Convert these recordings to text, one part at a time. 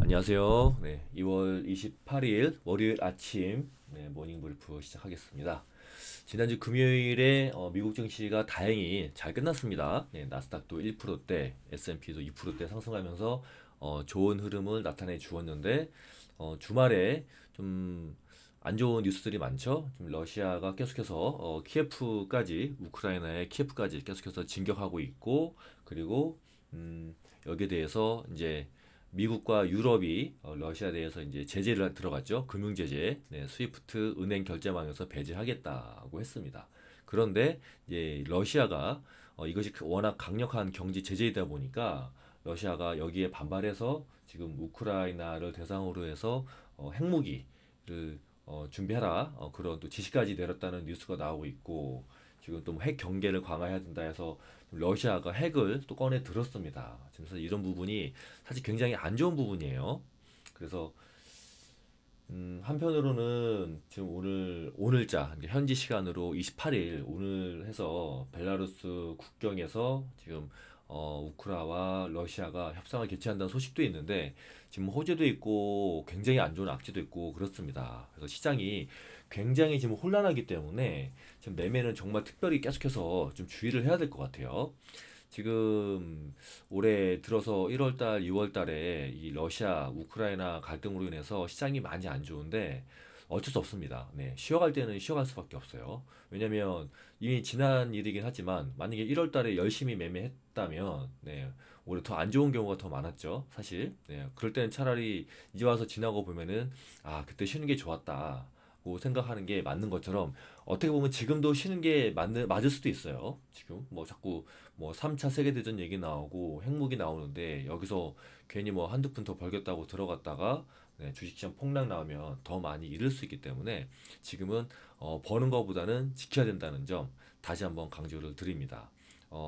안녕하세요. 2월 28일 월요일 아침 모닝 브리프 시작하겠습니다. 지난주 금요일에 미국 증시가 다행히 잘 끝났습니다. 나스닥도 1%대, S&P도 2%대 상승하면서 좋은 흐름을 나타내 주었는데 주말에 좀 안 좋은 뉴스들이 많죠. 좀 러시아가 계속해서 키예프까지 우크라이나의 키예프까지 계속해서 진격하고 있고 그리고 여기에 대해서 이제 미국과 유럽이 러시아에 대해서 이제 제재를 들어갔죠. 금융 제재, 스위프트 은행 결제망에서 배제하겠다고 했습니다. 그런데 이제 러시아가 이것이 워낙 강력한 경제 제재이다 보니까 러시아가 여기에 반발해서 지금 우크라이나를 대상으로 해서 핵무기를 준비하라 그런 또 지시까지 내렸다는 뉴스가 나오고 있고 지금 또 핵 경계를 강화해야 된다 해서 러시아가 핵을 또 꺼내 들었습니다. 그래서 이런 부분이 사실 굉장히 안 좋은 부분이에요. 그래서 한편으로는 지금 오늘자 현지 시간으로 28일 오늘 해서 벨라루스 국경에서 지금 우크라와 러시아가 협상을 개최한다는 소식도 있는데 지금 호재도 있고 굉장히 안 좋은 악재도 있고 그렇습니다. 그래서 시장이 굉장히 지금 혼란하기 때문에 지금 매매는 정말 특별히 계속해서 좀 주의를 해야 될 것 같아요. 지금 올해 들어서 1월 달, 2월 달에 이 러시아, 우크라이나 갈등으로 인해서 시장이 많이 안 좋은데 어쩔 수 없습니다. 쉬어갈 때는 쉬어갈 수밖에 없어요. 왜냐면 이미 지난 일이긴 하지만 만약에 1월 달에 열심히 매매했다면 올해 더 안 좋은 경우가 더 많았죠. 사실. 그럴 때는 차라리 이제 와서 지나고 보면은 그때 쉬는 게 좋았다. 고 생각하는 게 맞는 것처럼 어떻게 보면 지금도 쉬는 게 맞을 수도 있어요. 지금 뭐 자꾸 뭐 3차 세계대전 얘기 나오고 핵무기 나오는데 여기서 괜히 뭐 한두 푼 더 벌겠다고 들어갔다가 주식시장 폭락 나오면 더 많이 잃을 수 있기 때문에 지금은 버는 것보다는 지켜야 된다는 점 다시 한번 강조를 드립니다.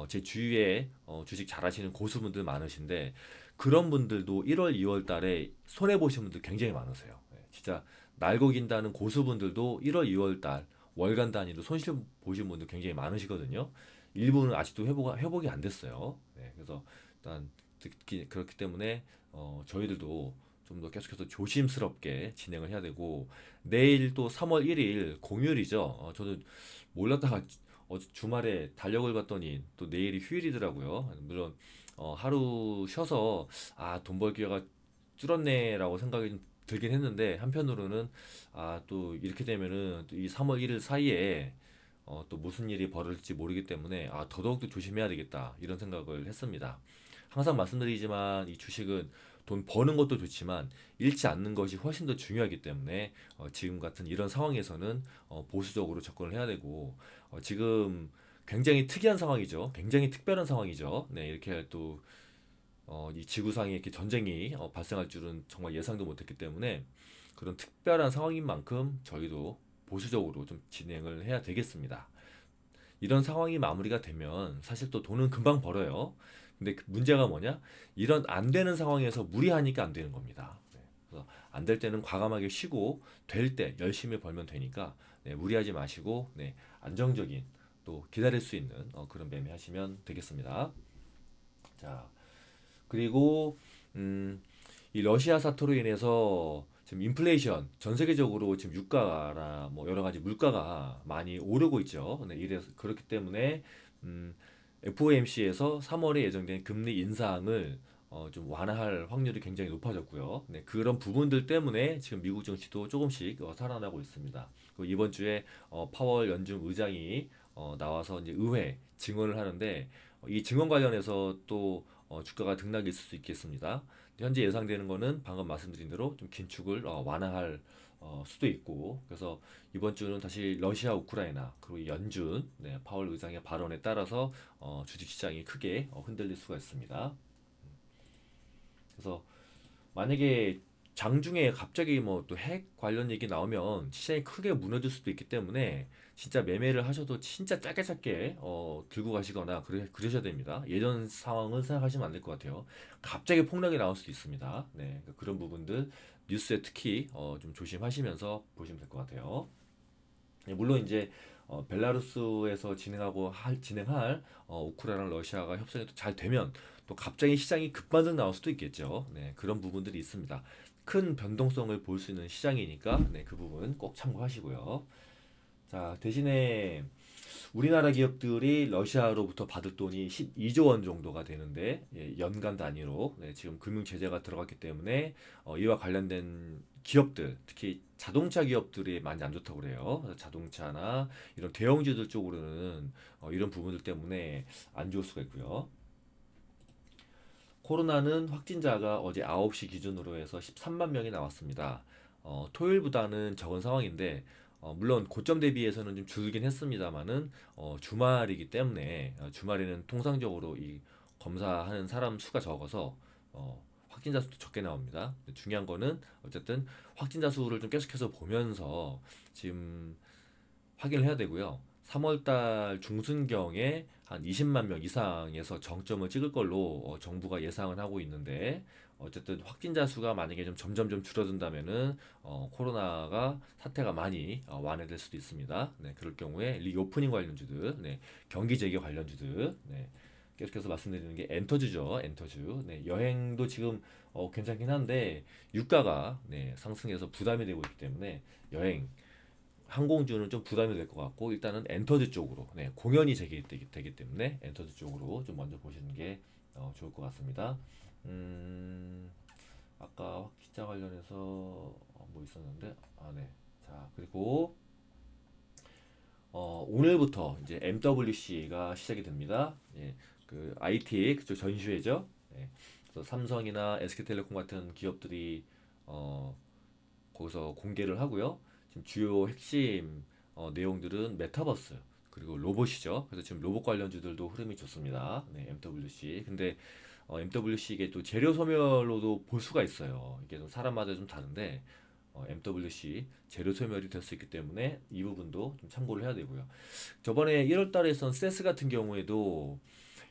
제 주위에 주식 잘하시는 고수분들 많으신데 그런 분들도 1월, 2월 달에 손해 보신 분들 굉장히 많으세요. 진짜 날고 긴다는 고수분들도 1월, 2월 달 월간 단위로 손실 보신 분들 굉장히 많으시거든요. 일부는 아직도 회복이 안 됐어요. 그래서 일단 그렇기 때문에 저희들도 좀 더 계속해서 조심스럽게 진행을 해야 되고 내일 또 3월 1일 공휴일이죠. 저도 몰랐다가 주말에 달력을 봤더니 또 내일이 휴일이더라고요. 물론 하루 쉬어서 돈 벌 기회가 줄었네라고 생각이 좀 들긴 했는데 한편으로는 또 이렇게 되면은 또이 3월 1일 사이에 또 무슨 일이 벌어질지 모르기 때문에 더더욱더 조심해야 되겠다 이런 생각을 했습니다. 항상 말씀드리지만 이 주식은 돈 버는 것도 좋지만 잃지 않는 것이 훨씬 더 중요하기 때문에 지금 같은 이런 상황에서는 보수적으로 접근을 해야 되고 지금 굉장히 특이한 상황이죠. 굉장히 특별한 상황이죠. 이렇게 또 이 지구상에 이렇게 전쟁이 발생할 줄은 정말 예상도 못했기 때문에 그런 특별한 상황인 만큼 저희도 보수적으로 좀 진행을 해야 되겠습니다. 이런 상황이 마무리가 되면 사실 또 돈은 금방 벌어요. 근데 그 문제가 뭐냐? 이런 안 되는 상황에서 무리하니까 안 되는 겁니다. 그래서 안 될 때는 과감하게 쉬고 될 때 열심히 벌면 되니까 무리하지 마시고 안정적인 또 기다릴 수 있는 그런 매매하시면 되겠습니다. 자, 그리고 이 러시아 사태로 인해서 지금 인플레이션 전 세계적으로 지금 유가나 뭐 여러 가지 물가가 많이 오르고 있죠. 이래서 그렇기 때문에 FOMC에서 3월에 예정된 금리 인상을 좀 완화할 확률이 굉장히 높아졌고요. 그런 부분들 때문에 지금 미국 증시도 조금씩 살아나고 있습니다. 그리고 이번 주에 파월 연준 의장이 나와서 이제 의회 증언을 하는데 이 증언 관련해서 또 주가가 등락이 있을 수 있겠습니다. 현재 예상되는 거는 방금 말씀드린 대로 좀 긴축을 완화할 수도 있고 그래서 이번 주는 다시 러시아, 우크라이나 그리고 연준 파월 의장의 발언에 따라서 주식시장이 크게 흔들릴 수가 있습니다. 그래서 만약에 장중에 갑자기 뭐 또 핵 관련 얘기 나오면 시장이 크게 무너질 수도 있기 때문에 진짜 매매를 하셔도 진짜 짧게 짧게 들고 가시거나 그러셔야 됩니다. 예전 상황은 생각하시면 안 될 것 같아요. 갑자기 폭락이 나올 수도 있습니다. 그러니까 그런 부분들 뉴스에 특히 좀 조심하시면서 보시면 될 것 같아요. 물론 이제 벨라루스에서 진행할 우크라이나 러시아가 협상이 잘 되면 또 갑자기 시장이 급반등 나올 수도 있겠죠. 네, 그런 부분들이 있습니다. 큰 변동성을 볼 수 있는 시장이니까 네, 그 부분 꼭 참고하시고요. 자, 대신에 우리나라 기업들이 러시아로부터 받을 돈이 12조 원 정도가 되는데 예, 연간 단위로 네, 지금 금융 제재가 들어갔기 때문에 이와 관련된 기업들 특히 자동차 기업들이 많이 안 좋다고 그래요. 그래서 자동차나 이런 대형주들 쪽으로는 이런 부분들 때문에 안 좋을 수가 있고요. 코로나는 확진자가 어제 9시 기준으로 해서 13만 명이 나왔습니다. 토요일보다는 적은 상황인데, 물론 고점 대비해서는 좀 줄긴 했습니다만은, 주말이기 때문에, 주말에는 통상적으로 이 검사하는 사람 수가 적어서, 확진자 수도 적게 나옵니다. 중요한 거는 어쨌든 확진자 수를 좀 계속해서 보면서 지금 확인을 해야 되고요. 3월달 중순경에 한 20만 명 이상에서 정점을 찍을 걸로 정부가 예상을 하고 있는데 어쨌든 확진자 수가 만약에 좀 점점 줄어든다면은 코로나가 사태가 많이 완화될 수도 있습니다. 네, 그럴 경우에 리오프닝 관련주들, 네, 경기 재개 관련주들, 네, 계속해서 말씀드리는 게 엔터주죠, 엔터주. 네, 여행도 지금 괜찮긴 한데 유가가 네, 상승해서 부담이 되고 있기 때문에 여행 항공주는 좀 부담이 될 것 같고 일단은 엔터즈 쪽으로 네, 공연이 되기 때문에 엔터즈 쪽으로 좀 먼저 보시는 게 좋을 것 같습니다. 음, 아까 확진자 관련해서 뭐 있었는데 네. 자 그리고 오늘부터 이제 MWC가 시작이 됩니다. 예, 그 IT 그쪽 전시회죠. 예, 그래서 삼성이나 SK텔레콤 같은 기업들이 어, 거기서 공개를 하고요. 지금 주요 핵심 내용들은 메타버스 그리고 로봇이죠. 그래서 지금 로봇 관련주들도 흐름이 좋습니다. 네, MWC. 근데 MWC 이게 또 재료 소멸로도 볼 수가 있어요. 이게 좀 사람마다 좀 다른데 MWC 재료 소멸이 될 수 있기 때문에 이 부분도 좀 참고를 해야 되고요. 저번에 1월 달에 있던 세스 같은 경우에도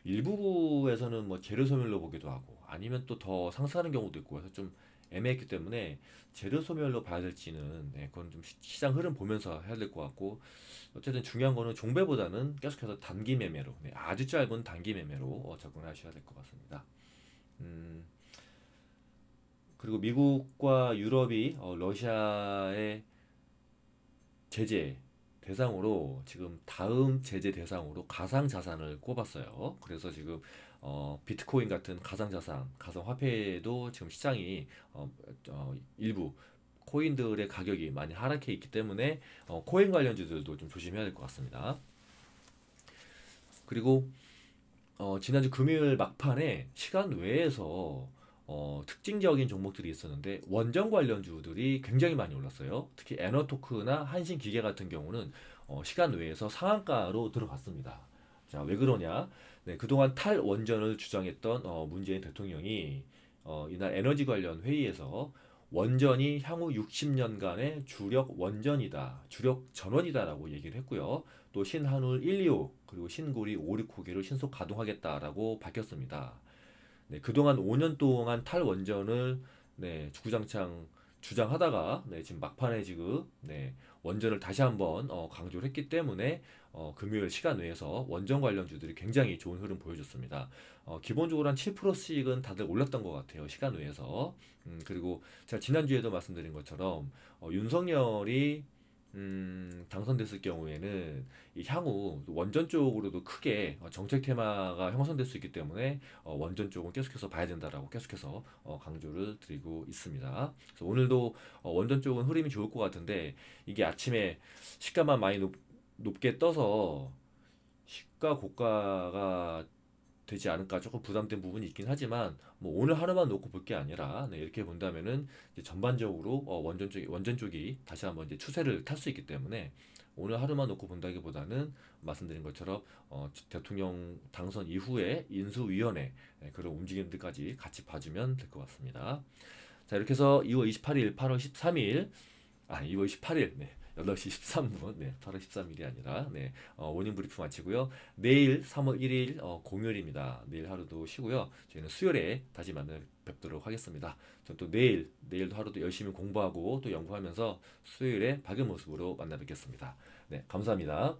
일부에서는 뭐 재료 소멸로 보기도 하고 아니면 또 더 상승하는 경우도 있고 해서 좀 애매했기 때문에 재료 소멸로 봐야 될지는 네, 그건 좀 시장 흐름 보면서 해야 될 것 같고 어쨌든 중요한 거는 종배보다는 계속해서 단기 매매로 네, 아주 짧은 단기 매매로 접근하셔야 될 것 같습니다. 음, 그리고 미국과 유럽이 러시아의 제재 대상으로 지금 다음 제재 대상으로 가상 자산을 꼽았어요. 그래서 지금 비트코인 같은 가상 자산, 가상 화폐도 지금 시장이 일부 코인들의 가격이 많이 하락해 있기 때문에 코인 관련주들도 좀 조심해야 될 것 같습니다. 그리고 지난주 금요일 막판에 시간 외에서 특징적인 종목들이 있었는데 원전 관련주들이 굉장히 많이 올랐어요. 특히 에너토크나 한신기계 같은 경우는 시간 외에서 상한가로 들어갔습니다. 자, 왜 그러냐? 네, 그동안 탈원전을 주장했던 문재인 대통령이 이날 에너지 관련 회의에서 원전이 향후 60년간의 주력 원전이다, 주력 전원이다라고 얘기를 했고요. 또 신한울 1, 2호 그리고 신고리 5, 6호기를 신속 가동하겠다라고 밝혔습니다. 네, 그동안 5년 동안 탈원전을 네, 주구장창 주장하다가 네, 지금 막판에 지금 네, 원전을 다시 한번 강조를 했기 때문에 금요일 시간 외에서 원전 관련주들이 굉장히 좋은 흐름 보여줬습니다. 기본적으로 한 7%씩은 다들 올랐던 것 같아요. 시간 외에서. 그리고 제가 지난주에도 말씀드린 것처럼 윤석열이 당선됐을 경우에는 이 향후 원전 쪽으로도 크게 정책 테마가 형성될 수 있기 때문에 원전 쪽은 계속해서 봐야 된다라고 계속해서 강조를 드리고 있습니다. 그래서 오늘도 원전 쪽은 흐름이 좋을 것 같은데 이게 아침에 시가만 많이 높게 떠서 시가 고가가 되지 않을까 조금 부담된 부분이 있긴 하지만 뭐 오늘 하루만 놓고 볼 게 아니라 네, 이렇게 본다면은 이제 전반적으로 원전 쪽이 다시 한번 이제 추세를 탈 수 있기 때문에 오늘 하루만 놓고 본다기보다는 말씀드린 것처럼 대통령 당선 이후에 인수위원회 네, 그런 움직임들까지 같이 봐주면 될 것 같습니다. 자 이렇게 해서 2월 28일, 8월 13일 2월 18일 네. 8시 13분, 네, 8월 13일이 아니라, 네, 모닝 브리프 마치고요. 내일 3월 1일, 공휴일입니다. 내일 하루도 쉬고요. 저희는 수요일에 다시 뵙도록 하겠습니다. 전 또 내일도 하루도 열심히 공부하고 또 연구하면서 수요일에 밝은 모습으로 만나 뵙겠습니다. 네, 감사합니다.